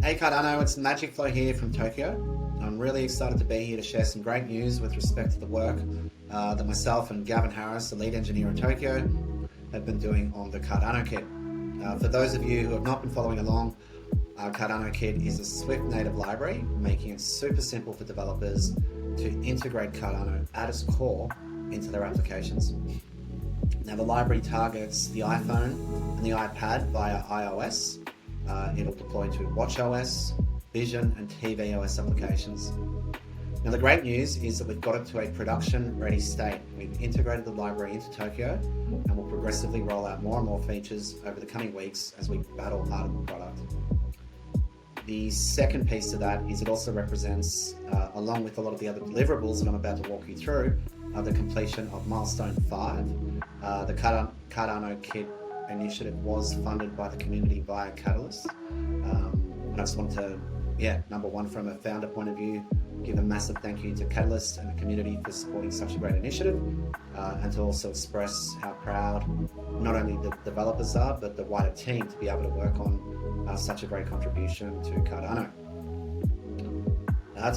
Hey Cardano, it's Magic Flow here from Tokyo. I'm really excited to be here to share some great news with respect to the work that myself and Gavin Harris, the lead engineer in Tokyo, have been doing on the CardanoKit. For those of you who have not been following along, CardanoKit is a Swift native library, making it super simple for developers to integrate Cardano at its core into their applications. Now the library targets the iPhone and the iPad via iOS. It'll deploy to watchOS, Vision and tvOS applications. Now the great news is that we've got it to a production ready state. We've integrated the library into Tokyo and will progressively roll out more and more features over the coming weeks as we battle hard on the product. The second piece to that is it also represents, along with a lot of the other deliverables that I'm about to walk you through, the completion of Milestone 5. The CardanoKit initiative was funded by the community via Catalyst. And I just want to, number one, from a founder point of view, give a massive thank you to Catalyst and the community for supporting such a great initiative, and to also express how proud not only the developers are, but the wider team to be able to work on such a great contribution to Cardano.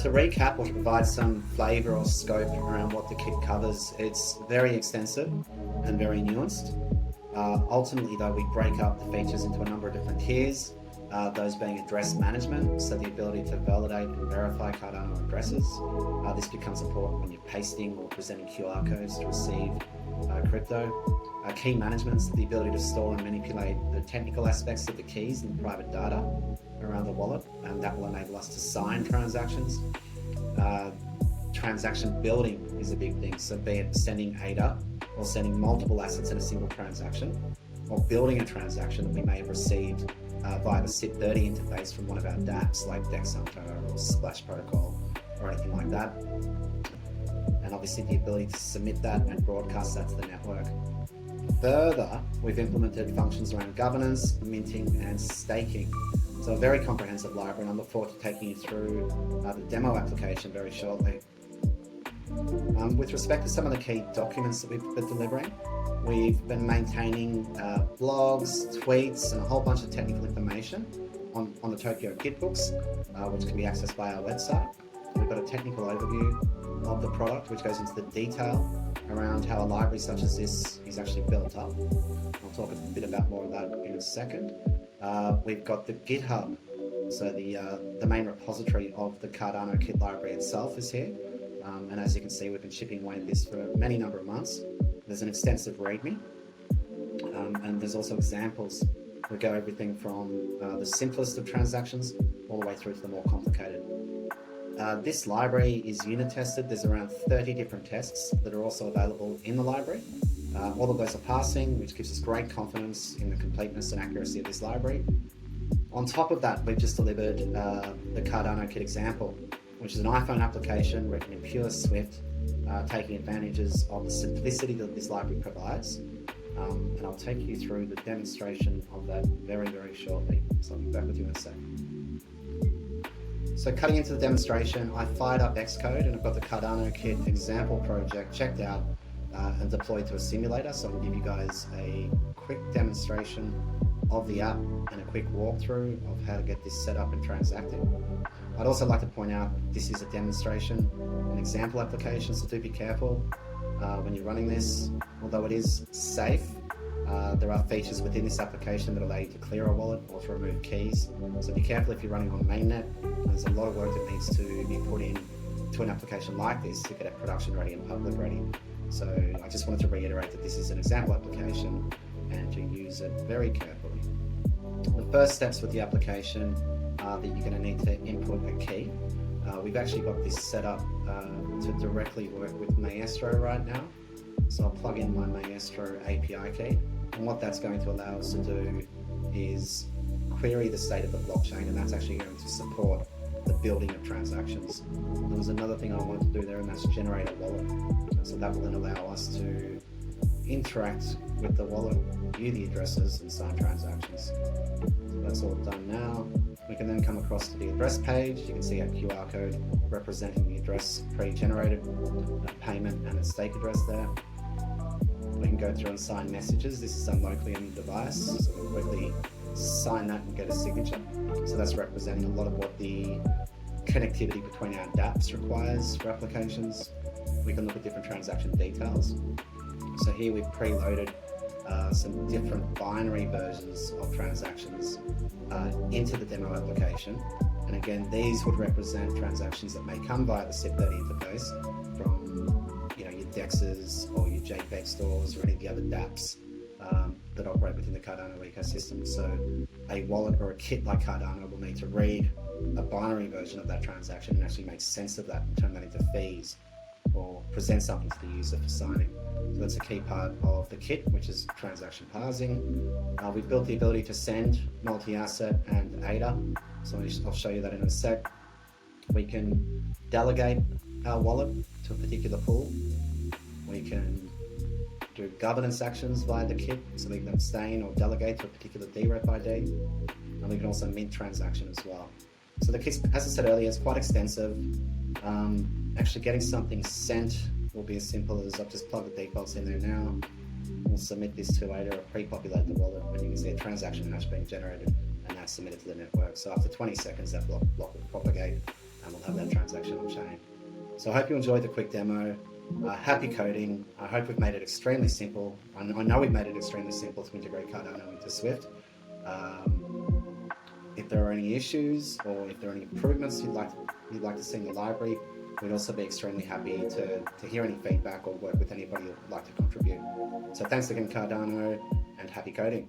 To recap or to provide some flavour or scope around what the kit covers, it's very extensive and very nuanced. Ultimately though, we break up the features into a number of different tiers, those being address management, so the ability to validate and verify Cardano addresses. This becomes important when you're pasting or presenting QR codes to receive crypto. Key management, so the ability to store and manipulate the technical aspects of the keys and the private data around the wallet, and that will enable us to sign transactions. Transaction building is a big thing, so be it sending ADA or sending multiple assets in a single transaction, or building a transaction that we may have received via the SIP30 interface from one of our dApps like Dexunto or Splash Protocol or anything like that. And obviously the ability to submit that and broadcast that to the network. Further, we've implemented functions around governance, minting and staking. So a very comprehensive library, and I look forward to taking you through the demo application very shortly. With respect to some of the key documents that we've been delivering, we've been maintaining blogs, tweets, and a whole bunch of technical information on the Tokyo Kit books, which can be accessed by our website. We've got a technical overview of the product, which goes into the detail around how a library such as this is actually built up. I'll talk a bit about more of that in a second. We've got the GitHub, so the main repository of the CardanoKit library itself is here. And as you can see, we've been shipping away this for a many number of months. There's an extensive README, and there's also examples that go everything from the simplest of transactions all the way through to the more complicated. This library is unit tested. There's around 30 different tests that are also available in the library. All of those are passing, which gives us great confidence in the completeness and accuracy of this library. On top of that, we've just delivered the CardanoKit example, which is an iPhone application written in pure Swift, taking advantages of the simplicity that this library provides. And I'll take you through the demonstration of that very, very shortly. So I'll be back with you in a second. So cutting into the demonstration, I fired up Xcode and I've got the CardanoKit example project checked out and deployed to a simulator. So I'll give you guys a quick demonstration of the app and a quick walkthrough of how to get this set up and transacted. I'd also like to point out this is a demonstration, an example application, so do be careful when you're running this. Although it is safe, there are features within this application that allow you to clear a wallet or to remove keys. So be careful if you're running on mainnet. There's a lot of work that needs to be put in to an application like this to get it production ready and public ready. So I just wanted to reiterate that this is an example application and to use it very carefully. The first steps with the application are that you're going to need to input a key. We've actually got this set up to directly work with Maestro right now. So I'll plug in my Maestro API key, and what that's going to allow us to do is query the state of the blockchain, and that's actually going to support the building of transactions. There was another thing I wanted to do there, and that's generate a wallet. So that will then allow us to interact with the wallet, view the addresses, and sign transactions. So that's all done now. We can then come across to the address page. You can see our QR code representing the address pre-generated, a payment and a stake address there. We can go through and sign messages. This is done locally on the device, so we'll quickly sign that and get a signature. So that's representing a lot of what the connectivity between our dApps requires for applications. We can look at different transaction details. So here we've preloaded some different binary versions of transactions into the demo application. And again, these would represent transactions that may come via the SIP30 interface from your DEXs or your JPEG stores or any of the other dApps that operate within the Cardano ecosystem. So a wallet or a kit like Cardano will need to read a binary version of that transaction and actually make sense of that and turn that into fees or present something to the user for signing. So that's a key part of the kit, which is transaction parsing. We've built the ability to send multi-asset and ADA. So I'll show you that in a sec. We can delegate our wallet to a particular pool. We can do governance actions via the kit, so we can abstain or delegate to a particular DREP ID. And we can also mint transaction as well. So the kit, as I said earlier, is quite extensive. Actually getting something sent will be as simple as I've just plugged the defaults in there now. We'll submit this to ADA or pre-populate the wallet, and you can see a transaction hash being generated, and that's submitted to the network. So after 20 seconds, that block will propagate, and we'll have that transaction on chain. So I hope you enjoyed the quick demo. Happy coding. I hope we've made it extremely simple. I know we've made it extremely simple to integrate Cardano into Swift. If there are any issues or if there are any improvements you'd like to see in the library, we'd also be extremely happy to hear any feedback or work with anybody who'd like to contribute. So thanks again, Cardano, and happy coding.